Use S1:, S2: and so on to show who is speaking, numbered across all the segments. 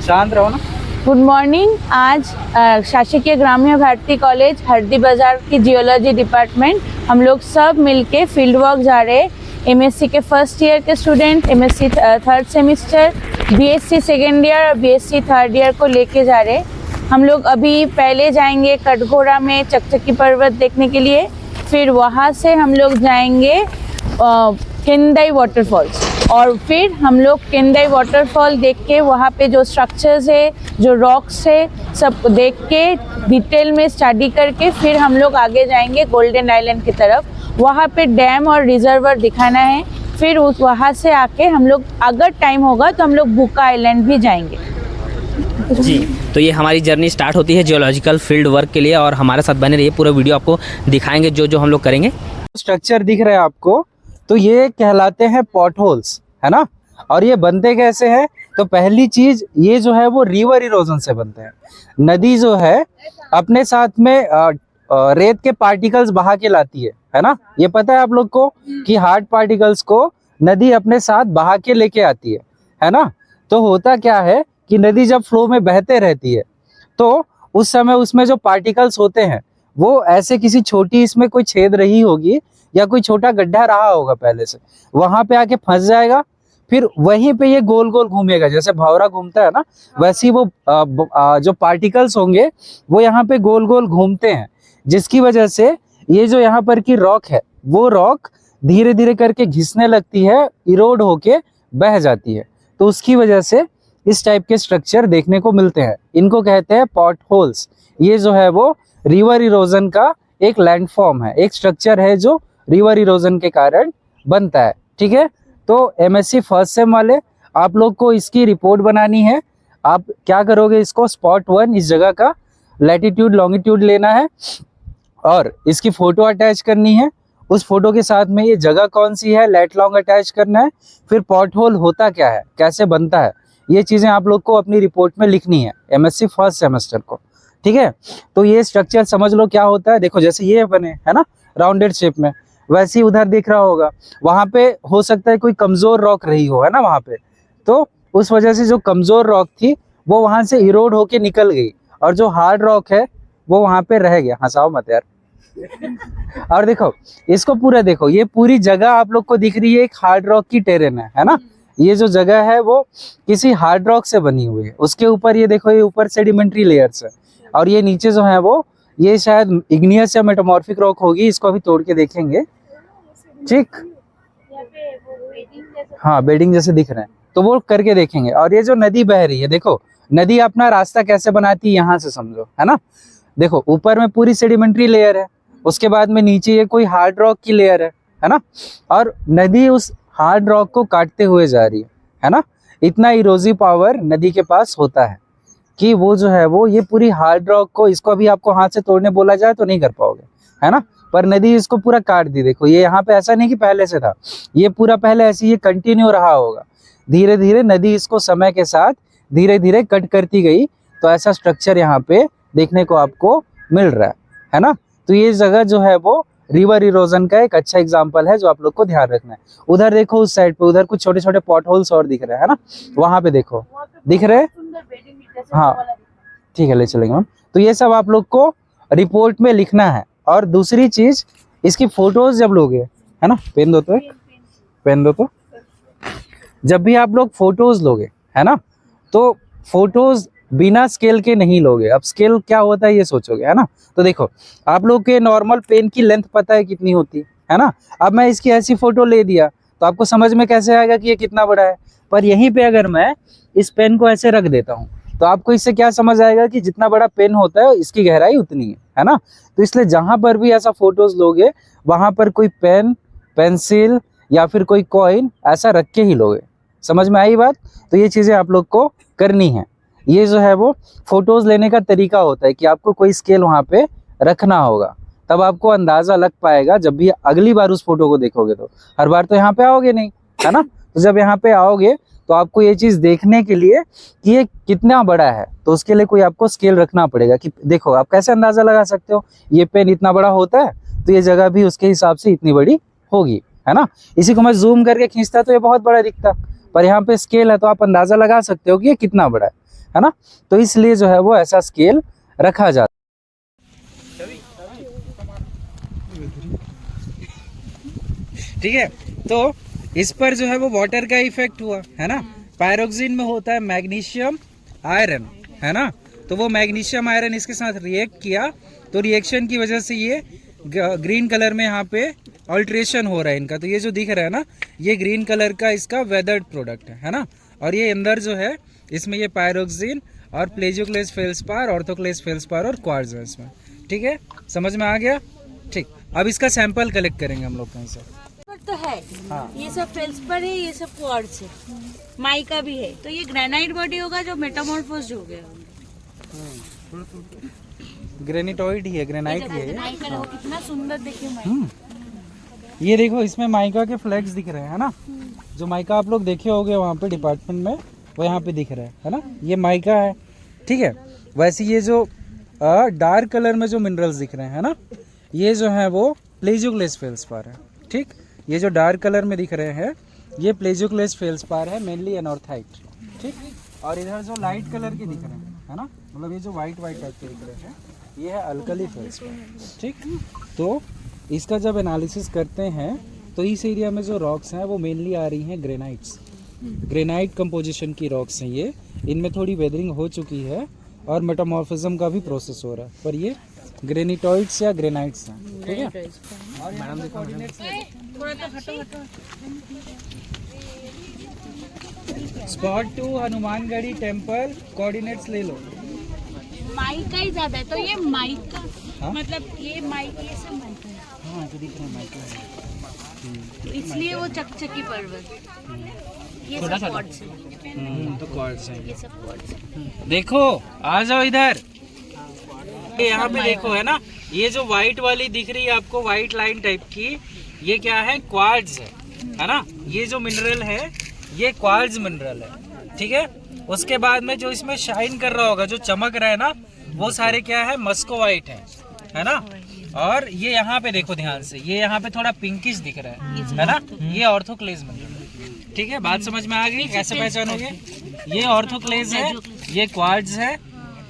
S1: शांत रहो ना।
S2: Good morning. आज शासकीय ग्रामीण भारती कॉलेज हरदी बाजार की जियोलॉजी डिपार्टमेंट हम लोग सब मिलके फील्ड वर्क जा रहे हैं। एमएससी के फर्स्ट ईयर के student, MSc third semester, BSc second year और बीएससी थर्ड ईयर को लेके जा रहे हैं। हम लोग अभी पहले जाएंगे कटघोरा में चकचकी पर्वत देखने के लिए, फिर वहाँ से हम लोग जाएंगे केंदाई वाटरफॉल्स, और फिर हम लोग केंदाई वाटरफॉल देख के वहाँ पे जो स्ट्रक्चर्स है, जो रॉक्स है, सब देख के डिटेल में स्टडी करके फिर हम लोग आगे जाएंगे गोल्डन आइलैंड की तरफ। वहाँ पे डैम और रिजर्वर दिखाना है। फिर उस वहाँ से आके हम लोग अगर टाइम होगा तो हम लोग बुका आइलैंड भी जाएंगे।
S3: जी, तो ये हमारी जर्नी स्टार्ट होती है जियोलॉजिकल फील्ड वर्क के लिए, और हमारे साथ बने रहिए, पूरा वीडियो आपको दिखाएंगे जो जो हम लोग करेंगे।
S1: स्ट्रक्चर दिख रहा है आपको, तो ये कहलाते हैं पॉट होल्स, है ना। और ये बनते कैसे हैं? तो पहली चीज ये जो है वो रिवर इरोजन से बनते हैं। नदी जो है अपने साथ में रेत के पार्टिकल्स बहा के लाती है ना। ये पता है आप लोग को कि हार्ड पार्टिकल्स को नदी अपने साथ बहा के लेके आती है ना। तो होता क्या है कि नदी जब फ्लो में बहते रहती है तो उस समय उसमें जो पार्टिकल्स होते हैं वो ऐसे किसी छोटी, इसमें कोई छेद रही होगी या कोई छोटा गड्ढा रहा होगा पहले से, वहां पे आके फंस जाएगा। फिर वहीं पे ये गोल गोल घूमेगा, जैसे भंवरा घूमता है ना, वैसे ही वो जो पार्टिकल्स होंगे वो यहाँ पे गोल गोल घूमते हैं, जिसकी वजह से ये जो यहाँ पर की रॉक है वो रॉक धीरे धीरे करके घिसने लगती है, इरोड होके बह जाती है। तो उसकी वजह से इस टाइप के स्ट्रक्चर देखने को मिलते हैं। इनको कहते हैं पॉट होल्स। ये जो है वो रिवर इरोजन का एक लैंडफॉर्म है, एक स्ट्रक्चर है जो रिवर इरोजन के कारण बनता है। ठीक है, तो एमएससी फर्स्ट सेम वाले आप लोग को इसकी रिपोर्ट बनानी है। आप क्या करोगे, इसको स्पॉट 1 इस जगह का लैटिट्यूड लॉन्गिट्यूड लेना है और इसकी फोटो अटैच करनी है। उस फोटो के साथ में ये जगह कौन सी है लैट लॉन्ग अटैच करना है। फिर पॉट होल होता क्या है, कैसे बनता है, ये चीजें आप लोग को अपनी रिपोर्ट में लिखनी है एमएससी फर्स्ट सेमेस्टर को। ठीक है, तो ये स्ट्रक्चर समझ लो क्या होता है। देखो जैसे ये बने है ना राउंडेड शेप में, वैसे ही उधर दिख रहा होगा। वहां पे हो सकता है कोई कमजोर रॉक रही हो, है ना वहां पे, तो उस वजह से जो कमजोर रॉक थी वो वहां से इरोड होके निकल गई, और जो हार्ड रॉक है वो वहां पे रह गया। हंसाओ मत यार। और देखो इसको पूरा देखो, ये पूरी जगह आप लोग को दिख रही है एक हार्ड रॉक की टेरेन है ना। ये जो जगह है वो किसी हार्ड रॉक से बनी हुई है। उसके ऊपर ये देखो, ये ऊपर सेडिमेंट्री लेयर्स है, और ये नीचे जो है वो ये शायद इग्नियस या मेटामॉर्फिक रॉक होगी। इसको अभी तोड़ के देखेंगे। ठीक, हाँ बेडिंग जैसे दिख रहे हैं, तो वो करके देखेंगे। और ये जो नदी बह रही है, देखो नदी अपना रास्ता कैसे बनाती है, यहाँ से समझो, है ना। देखो ऊपर में पूरी सेडिमेंट्री लेयर है, उसके बाद में नीचे ये कोई हार्ड रॉक की लेयर है ना, और नदी उस हार्ड रॉक को काटते हुए जा रही है ना। इतना इरोजिव पावर नदी के पास होता है कि वो जो है वो ये पूरी हार्ड रॉक को, इसको अभी आपको हाथ से तोड़ने बोला जाए तो नहीं कर पाओगे, है ना। पर नदी इसको पूरा काट दी। देखो ये यहाँ पे ऐसा नहीं कि पहले से था, ये पूरा पहले ऐसे ये कंटिन्यू रहा होगा। धीरे धीरे नदी इसको समय के साथ धीरे धीरे कट करती गई, तो ऐसा स्ट्रक्चर यहाँ पे देखने को आपको मिल रहा है ना। तो ये जगह जो है वो रिवर इरोजन का एक अच्छा एग्जाम्पल है जो आप लोग को ध्यान रखना है। उधर देखो उस साइड पे, उधर कुछ छोटे छोटे पॉट होल्स और दिख रहे हैं, है ना। वहां पे देखो, दिख रहे हैं, हाँ ठीक है, ले चलेंगे हम। तो ये सब आप लोग को रिपोर्ट में लिखना है। और दूसरी चीज, इसकी फोटोज जब लोगे, है ना, पेन दो तो, पेन दो तो, जब भी आप लोग फोटोज लोगे, है ना, तो फोटोज बिना स्केल के नहीं लोगे। अब स्केल क्या होता है ये सोचोगे, है ना। तो देखो आप लोग के नॉर्मल पेन की लेंथ पता है कितनी होती है ना। अब मैं इसकी ऐसी फोटो ले दिया तो आपको समझ में कैसे आएगा कि ये कितना बड़ा है। पर यहीं पे अगर मैं इस पेन को ऐसे रख देता हूँ तो आपको इससे क्या समझ आएगा कि जितना बड़ा पेन होता है इसकी गहराई उतनी है ना। तो इसलिए जहां पर भी ऐसा फोटोज लोगे वहां पर कोई पेन, पेंसिल या फिर कोई कॉइन ऐसा रख के ही लोगे। समझ में आई बात। तो ये चीजें आप लोग को करनी है। ये जो है वो फोटोज लेने का तरीका होता है कि आपको कोई स्केल वहां पे रखना होगा, तब आपको अंदाजा लग पाएगा। जब भी अगली बार उस फोटो को देखोगे, तो हर बार तो यहाँ पे आओगे नहीं, है ना। तो जब यहाँ पे आओगे तो आपको ये चीज देखने के लिए कि ये कितना बड़ा है, तो उसके लिए कोई आपको स्केल रखना पड़ेगा। कि देखो आप कैसे अंदाजा लगा सकते हो, ये पेन इतना बड़ा होता है तो ये जगह भी उसके हिसाब से इतनी बड़ी होगी, है ना। इसी को मैं जूम करके खींचता तो ये बहुत बड़ा दिखता, पर यहाँ पे स्केल है तो आप अंदाजा लगा सकते हो कि ये कितना बड़ा है है ना। तो इसलिए जो है वो ऐसा स्केल रखा जाता है। ठीक है, तो इस पर जो है वो वाटर का इफेक्ट हुआ, है ना। पायरोक्सिन में होता है मैग्नीशियम आयरन, है ना। तो वो मैग्नीशियम आयरन इसके साथ रिएक्ट किया, तो रिएक्शन की वजह से ये ग्रीन कलर में यहाँ पे ऑल्ट्रेशन हो रहा है इनका। तो ये जो दिख रहा है ना, ये ग्रीन कलर का इसका वेदर्ड प्रोडक्ट है ना। और ये अंदर जो है इसमें ये पायरोक्सिन और प्लेजियोक्लेस फेल्सपार, ऑर्थोक्लेस फेल्सपार और क्वार्ट्ज है इसमें। ठीक है, समझ में आ गया। ठीक, अब इसका सैंपल कलेक्ट करेंगे हम लोग कहीं से।
S2: तो है
S1: हाँ।
S2: ये सब फेल्सपर है, ये सब क्वार्ट्ज है, माइका भी है। तो ये ग्रेनाइट बॉडी होगा जो मेटामॉर्फोज हो गया।
S1: ग्रेनिटोइड ही है, ग्रेनाइट ही है।
S2: माइका देखो कितना सुंदर, देखिए माइका।
S1: ये देखो इसमें माइका के फ्लैग्स दिख रहे हैं ना। जो माइका आप लोग देखे होंगे वहाँ पे डिपार्टमेंट में, वो यहाँ पे दिख रहा है ना। ये माइका है, ठीक है। वैसे ये जो डार्क कलर में जो मिनरल्स दिख रहे हैं ना, ये जो है वो प्लेजियोक्लेस फेल्सपार है। ठीक, ये जो डार्क कलर में दिख रहे हैं ये प्लेजियोक्लेस फेल्सपार है, मेनली एनॉर्थाइट। ठीक, और इधर जो लाइट कलर के दिख रहे हैं, है ना, मतलब ये जो वाइट वाइट टाइप के दिख रहे हैं, ये है अल्कली फेल्सपार। ठीक, तो इसका जब एनालिसिस करते हैं तो इस एरिया में जो रॉक्स हैं वो मेनली आ रही हैं ग्रेनाइट्स, ग्रेनाइट कंपोजिशन की रॉक्स हैं ये। इनमें थोड़ी वेदरिंग हो चुकी है और मेटामॉर्फिज्म का भी प्रोसेस हो रहा है, पर ये ग्रेनिटॉइड्स या ग्रेनाइट्स हैं। ठीक है, और मैडम देखो spot to Hanumangarhi temple coordinates ले लो।
S2: माइका ही ज्यादा है, तो ये माइका
S1: हाँ?
S2: मतलब ये माइका, ये सब माइका है।
S1: हाँ, जो दिख रहा है माइका है।
S2: तो इसलिए वो चकचकी पर्वत, ये सब क्वार्ट्ज है।
S1: तो क्वार्ट्ज हैं
S2: ये सब क्वार्ट्ज है।
S1: देखो, आ जाओ इधर। यहाँ पे देखो, है ना, ये जो व्हाइट वाली दिख रही है आपको, व्हाइट लाइन टाइप की, ये क्या है? क्वार्ट्ज है ना। ये जो मिनरल है ये क्वार्ट्ज मिनरल है। ठीक है, उसके बाद में जो इसमें शाइन कर रहा होगा, जो चमक रहा है ना, वो सारे क्या है? मस्कोवाइट है ना। और ये यहाँ पे देखो ध्यान से, ये यहाँ पे थोड़ा पिंकिश दिख रहा है ना, ये ऑर्थोक्लेज मिनरल। ठीक है, बात समझ में आ गई? कैसे पहचानोगे? ये ऑर्थोक्लेज है, ये क्वार्ट्ज है।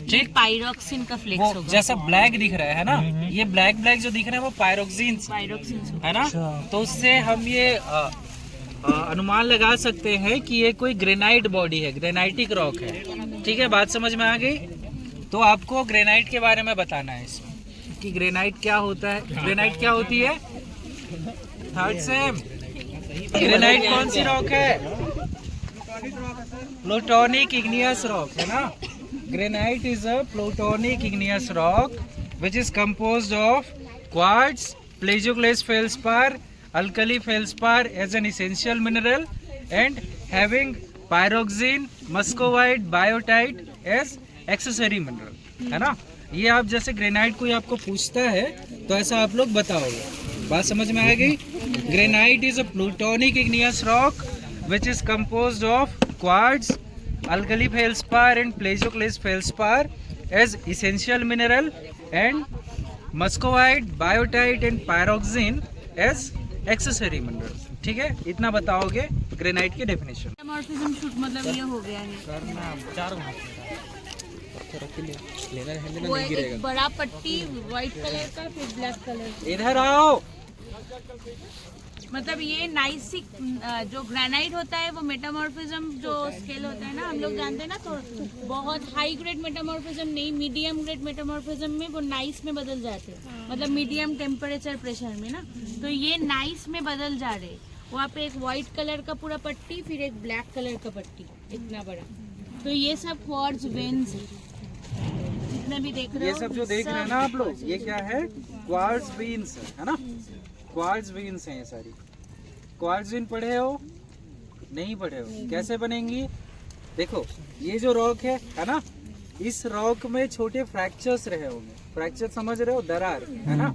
S1: ठीक,
S2: पायरोक्सिन का फ्लेक्स
S1: वो
S2: होगा।
S1: जैसा ब्लैक दिख रहा है ना, ये ब्लैक ब्लैक जो दिख रहा है वो पायरोक्सिन है ना। तो उससे हम ये अनुमान लगा सकते हैं कि ये कोई ग्रेनाइट बॉडी है, ग्रेनाइटिक रॉक है। ठीक है, बात समझ में आ गई? तो आपको ग्रेनाइट के बारे में बताना है इसमें कि ग्रेनाइट क्या होता है। ग्रेनाइट क्या होती है? थर्ड सेम, ग्रेनाइट कौन सी रॉक है? प्लूटोनिक इग्नियस रॉक है ना। Granite is a plutonic igneous rock which is composed of quartz, plagioclase feldspar, alkali feldspar as an essential mineral and having pyroxene, muscovite, biotite as accessory mineral, है ना। ये आप जैसे granite कोई आपको पूछता है तो ऐसा आप लोग बताओगे। बात समझ में आ गई? Granite is a plutonic igneous rock which is composed of quartz, alkali feldspar and plagioclase feldspar as essential mineral and muscovite, biotite and pyroxene as accessory mineral। ठीक है, इतना बताओगे ग्रेनाइट की डेफिनेशन।
S2: मेटामॉर्फिज्म शूट मतलब ये हो गया है, वो एक बड़ा पट्टी व्हाइट कलर का, फिर ब्लैक कलर।
S1: इधर आओ।
S2: मतलब ये नाइसिक जो ग्रेनाइट होता है वो मेटामॉर्फिज्म जो स्केल होता है ना, हम लोग जानते हैं ना, तो बहुत हाई ग्रेड मेटामॉर्फिज्म नहीं, मीडियम ग्रेड मेटामॉर्फिज्म में वो नाइस में बदल जाते हैं, मतलब मीडियम टेम्परेचर प्रेशर में ना। तो ये नाइस में बदल जा रहे, वहाँ पे एक व्हाइट कलर का पूरा पट्टी, फिर एक ब्लैक कलर का पट्टी इतना बड़ा। तो ये सब क्वार्ट्ज वेन्स जितने भी देख रहे हो,
S1: ये सब जो देख रहे हैं ना आप लोग, ये क्या है? क्वार्ट्ज वेन्स है ना। क्वार्ट्ज वेन्स हैं ये सारी। क्वार्ट्ज वेन पढ़े हो? नहीं पढ़े हो? कैसे बनेंगी? देखो, ये जो रॉक है ना, इस रॉक में छोटे फ्रैक्चर्स रहे होंगे। फ्रैक्चर समझ रहे हो? दरार, है ना।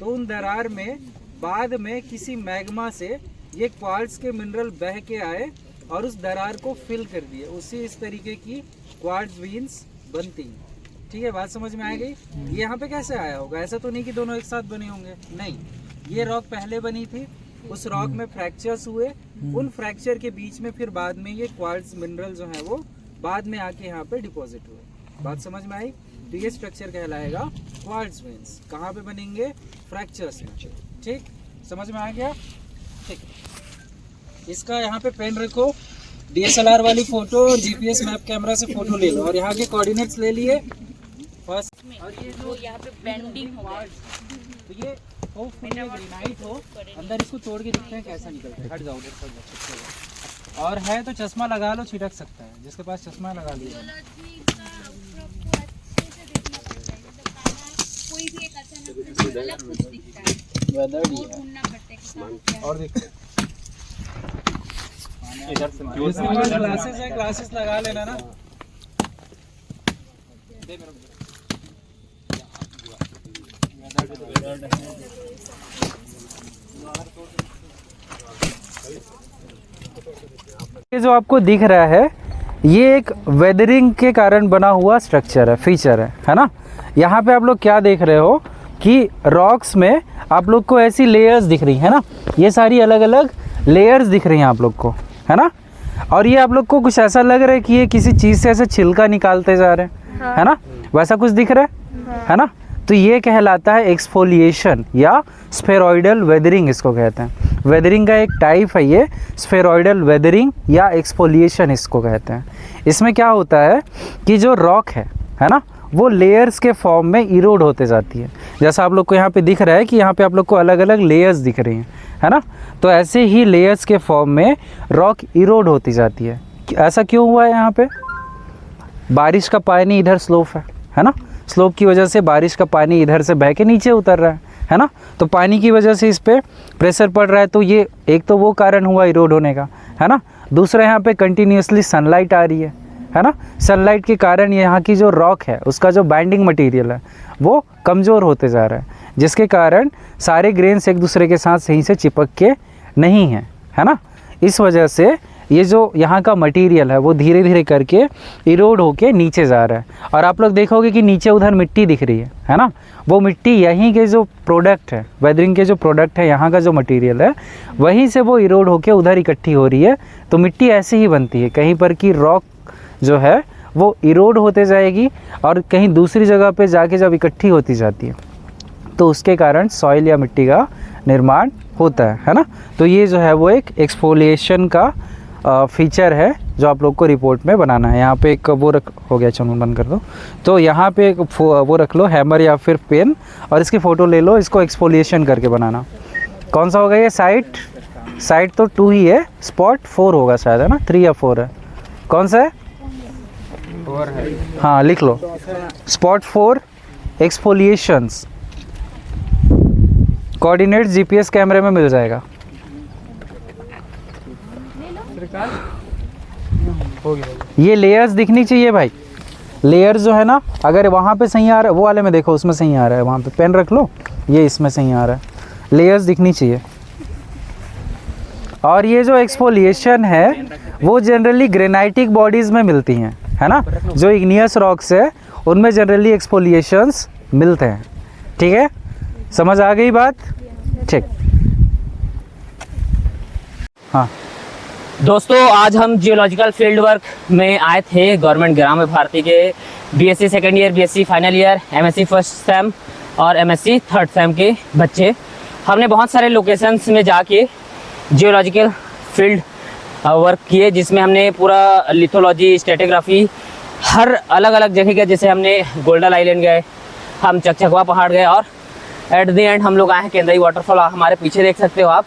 S1: तो उन दरार में बाद में किसी मैग्मा से ये क्वार्ट्ज के मिनरल बह के आए और उस दरार को फिल कर दिए, उसी इस तरीके की क्वार्ट्ज वेन्स बनती हैं। ठीक है, बात समझ में आ गई? ये यहाँ पे कैसे आया होगा? ऐसा तो नहीं कि दोनों एक साथ बने होंगे, नहीं। ये रॉक पहले बनी थी, उस रॉक में फ्रैक्चर्स हुए, उन फ्रैक्चर के बीच में फिर बाद में ये क्वार्ट्ज मिनरल जो है वो बाद में आके यहाँ पे डिपॉजिट हुए। बात समझ में आई? तो ये स्ट्रक्चर कहलाएगा क्वार्ट्ज वेन्स। कहाँ पे बनेंगे? फ्रैक्चर्स में। ठीक, समझ में आ गया? ठीक, इसका यहाँ पे पेन रखो, DSLR वाली फोटो और GPS मैप कैमरा से फोटो ले लो और यहाँ के कोऑर्डिनेट्स ले लिए फर्स्ट। और ये जो यहाँ पे बेंडिंग हुआ, तो ये ग्रेनाइट हो, अंदर इसको तोड़ के दिखते हैं कैसा निकलता है। हट जाओ, और है तो चश्मा लगा लो, छिटक सकता है। जिसके पास चश्मा लगा लिया। और देखो जिसके पास ग्लासेस है, ग्लासेस लगा लेना ना। ये जो आपको दिख रहा है, ये एक वेदरिंग के कारण बना हुआ स्ट्रक्चर है, फीचर है ना। यहाँ पे आप लोग क्या देख रहे हो कि रॉक्स में आप लोग को ऐसी लेयर्स दिख रही है ना, ये सारी अलग अलग लेयर्स दिख रही हैं आप लोग को, है ना। और ये आप लोग को कुछ ऐसा लग रहा है कि ये किसी चीज़ से ऐसे छिलका निकालते जा रहे हैं, हाँ। है ना, वैसा कुछ दिख रहा है, हाँ। है ना। तो ये कहलाता है एक्सफोलिएशन या स्फेरॉइडल वेदरिंग, इसको कहते हैं। वेदरिंग का एक टाइप है ये, स्फेरॉइडल वेदरिंग या एक्सफोलिएशन इसको कहते हैं। इसमें क्या होता है कि जो रॉक है ना, वो लेयर्स के फॉर्म में इरोड होते जाती है। जैसा आप लोग को यहाँ पे दिख रहा है कि यहाँ पे आप लोग को अलग अलग लेयर्स दिख रही हैं, है ना। तो ऐसे ही लेयर्स के फॉर्म में रॉक इरोड होती जाती है। ऐसा क्यों हुआ है? यहाँ पे बारिश का पानी इधर स्लोप है ना, स्लोप की वजह से बारिश का पानी इधर से बह के नीचे उतर रहा है ना। तो पानी की वजह से इस पर प्रेशर पड़ रहा है, तो ये एक तो वो कारण हुआ इरोड होने का, है ना। दूसरा यहाँ पे कंटिन्यूसली सनलाइट आ रही है ना। सनलाइट के कारण यहाँ की जो रॉक है, उसका जो बाइंडिंग मटेरियल है वो कमज़ोर होते जा रहा है, जिसके कारण सारे ग्रेन्स एक दूसरे के साथ सही से चिपक के नहीं हैं, है ना। इस वजह से ये जो यहाँ का मटेरियल है वो धीरे धीरे करके इरोड होके नीचे जा रहा है। और आप लोग देखोगे कि नीचे उधर मिट्टी दिख रही है ना। वो मिट्टी यहीं के जो प्रोडक्ट है, वेदरिंग के जो प्रोडक्ट है, यहाँ का जो मटेरियल है, वहीं से वो इरोड होके उधर इकट्ठी हो रही है। तो मिट्टी ऐसे ही बनती है, कहीं पर की रॉक जो है वो इरोड होते जाएगी और कहीं दूसरी जगह पे जाके जब इकट्ठी होती जाती है तो उसके कारण सॉइल या मिट्टी का निर्माण होता है ना। तो ये जो है वो एक एक्सफोलिएशन का फीचर है जो आप लोग को रिपोर्ट में बनाना है। यहाँ पे एक वो हो गया, चलो बंद कर दो। तो यहाँ पे एक वो रख लो, हैमर या फिर पेन, और इसकी फ़ोटो ले लो। इसको एक्सफोलिएशन करके बनाना। कौन सा होगा ये? साइट तो 2 ही है, स्पॉट 4 होगा शायद, है ना। 3 या 4 है, कौन सा है?
S4: 4 है।
S1: हाँ लिख लो, स्पॉट 4 एक्सफोलिएशंस। कोऑर्डिनेट GPS कैमरे में मिल जाएगा। ये लेयर्स दिखनी चाहिए भाई। लेयर्स जो है ना, अगर वहाँ पे सही आ रहा है, वो वाले में देखो उसमें सही आ रहा है, वहाँ पे पेन रख लो, ये इसमें सही आ रहा है। लेयर्स दिखनी चाहिए। और ये जो एक्सफोलिएशन है वो जनरली ग्रेनाइटिक बॉडीज़ में मिलती हैं, है ना। जो इग्नियस रॉक्स है उनमें जनरली एक्सफोलिएशंस मिलते हैं। ठीक है, समझ आ गई बात? ठीक। हाँ
S3: दोस्तों, आज हम जियोलॉजिकल फील्ड वर्क में आए थे गवर्नमेंट ग्राम्य भारती के BSc second year, BSc final year, MSc first sem और MSc थर्ड सेम के बच्चे। हमने बहुत सारे लोकेशंस में जाके जियोलॉजिकल फील्ड वर्क किए, जिसमें हमने पूरा लिथोलॉजी, स्ट्रेटिग्राफी, हर अलग अलग जगह गए। जैसे हमने गोल्डन आइलैंड गए, हम चकचकवा पहाड़ गए, और एट द एंड हम लोग आए हैं केंद्रीय वाटरफॉल, हमारे पीछे देख सकते हो आप।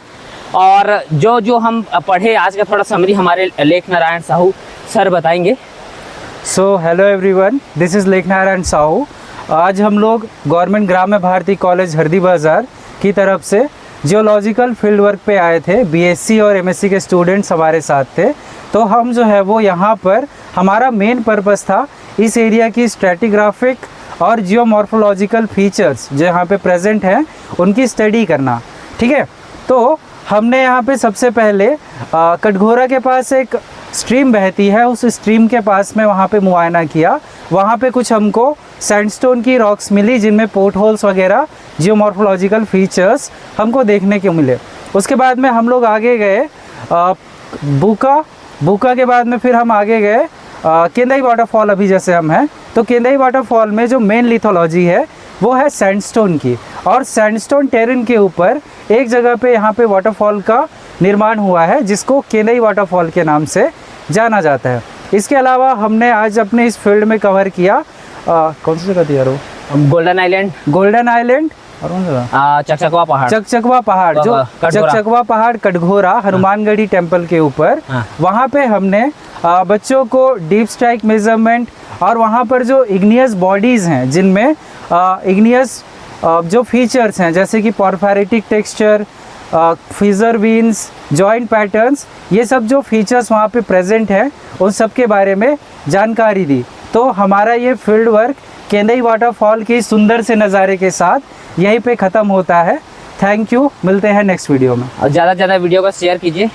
S3: और जो हम पढ़े आज का थोड़ा समरी हमारे लेख नारायण साहू सर बताएंगे।
S1: So hello everyone, this is लेख नारायण साहू। आज हम लोग गवर्नमेंट ग्राम्य भारती कॉलेज हरदी बाज़ार की तरफ से जियोलॉजिकल फील्ड वर्क पे आए थे। BSc और MSc के स्टूडेंट्स हमारे साथ थे। तो हम जो है वो यहाँ पर, हमारा मेन पर्पस था इस एरिया की स्ट्रेटिग्राफिक और जियोमॉर्फोलॉजिकल फीचर्स जो यहाँ पे प्रेजेंट हैं उनकी स्टडी करना। ठीक है, तो हमने यहाँ पे सबसे पहले कटघोरा के पास एक स्ट्रीम बहती है, उस स्ट्रीम के पास में वहाँ पे मुआयना किया। वहाँ पे कुछ हमको सैंडस्टोन की रॉक्स मिली जिनमें पोर्ट होल्स वगैरह जियोमॉर्फोलॉजिकल फीचर्स हमको देखने को मिले। उसके बाद में हम लोग आगे गए बूका के बाद में फिर हम आगे गए केंदाई वाटरफॉल अभी जैसे हम हैं, तो केंदाई वाटरफॉल में जो मेन लिथोलॉजी है वो है सैंडस्टोन की, और सैंडस्टोन टेरेन के ऊपर एक जगह पे यहाँ पे वाटरफॉल का निर्माण हुआ है जिसको केंदाई वाटरफॉल के नाम से जाना जाता है। इसके अलावा हमने आज अपने इस फील्ड में कवर किया कौन सी जगह थी यार वो,
S3: गोल्डन आइलैंड,
S1: गोल्डन आइलैंड और कौन सा था?
S3: चकचकवा पहाड़,
S1: चकचकवा पहाड़, जो
S3: कटघोरा।
S1: चकचकवा पहाड़ कटघोरा हनुमानगढ़ी टेम्पल के ऊपर, वहाँ पे हमने बच्चों को डीप स्ट्राइक मेजरमेंट और वहाँ पर जो इग्नियस बॉडीज़ हैं जिनमें इग्नियस जो फीचर्स हैं जैसे कि पॉरफेरिटिक टेक्सचर, फिजर वीन्स, जॉइंट पैटर्न्स, ये सब जो फीचर्स वहाँ पे प्रेजेंट हैं उन सब के बारे में जानकारी दी। तो हमारा ये फील्ड वर्क केंदाई वाटरफॉल के सुंदर से नज़ारे के साथ यहीं पे ख़त्म होता है। थैंक यू, मिलते हैं नेक्स्ट वीडियो में।
S3: और ज़्यादा से ज़्यादा वीडियो को शेयर कीजिए।